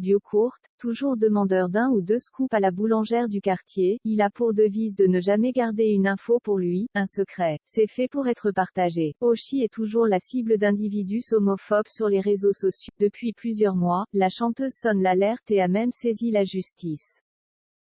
bio courte, toujours demandeur d'un ou deux scoops à la boulangère du quartier, il a pour devise de ne jamais garder une info pour lui, un secret. C'est fait pour être partagé. Oshi est toujours la cible d'individus homophobes sur les réseaux sociaux. Depuis plusieurs mois, la chanteuse sonne l'alerte et a même saisi la justice.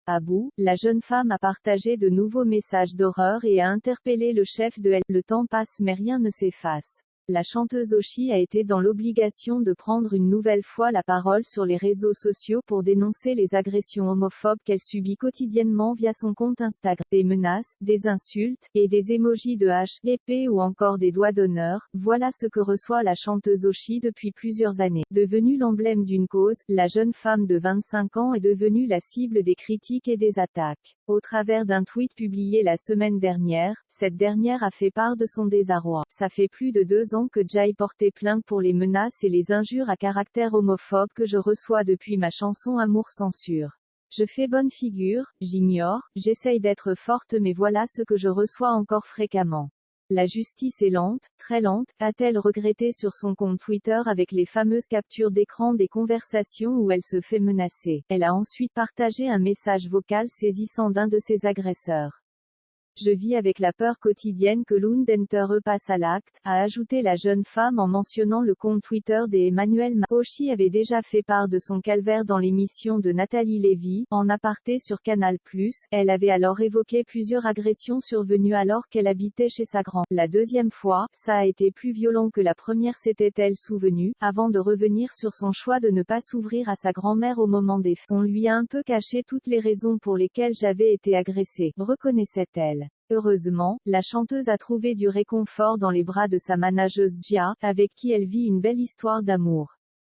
À bout, la jeune femme a partagé de nouveaux messages d'horreur et a interpellé le chef de L. Le temps passe mais rien ne s'efface. La chanteuse Oshi a été dans l'obligation de prendre une nouvelle fois la parole sur les réseaux sociaux pour dénoncer les agressions homophobes qu'elle subit quotidiennement via son compte Instagram. Des menaces, des insultes, et des émojis de hache, épée ou encore des doigts d'honneur, voilà ce que reçoit la chanteuse Oshi depuis plusieurs années. Devenue l'emblème d'une cause, la jeune femme de 25 ans est devenue la cible des critiques et des attaques. Au travers d'un tweet publié la semaine dernière, cette dernière a fait part de son désarroi. Ça fait plus de 2 ans que Jai portait plainte pour les menaces et les injures à caractère homophobe que je reçois depuis ma chanson Amour Censure. Je fais bonne figure, j'ignore, j'essaye d'être forte mais voilà ce que je reçois encore fréquemment. La justice est lente, très lente, a-t-elle regretté sur son compte Twitter avec les fameuses captures d'écran des conversations où elle se fait menacer. Elle a ensuite partagé un message vocal saisissant d'un de ses agresseurs. Je vis avec la peur quotidienne que l'Undentere passe à l'acte, a ajouté la jeune femme en mentionnant le compte Twitter d'Emmanuel Oshi avait déjà fait part de son calvaire dans l'émission de Nathalie Lévy, en aparté sur Canal+. Elle avait alors évoqué plusieurs agressions survenues alors qu'elle habitait chez sa grand. La deuxième fois, ça a été plus violent que la première s'était-elle souvenue, avant de revenir sur son choix de ne pas s'ouvrir à sa grand-mère au moment des faits. On lui a un peu caché toutes les raisons pour lesquelles j'avais été agressée, reconnaissait-elle. Heureusement, la chanteuse a trouvé du réconfort dans les bras de sa manageuse Gia, avec qui elle vit une belle histoire d'amour.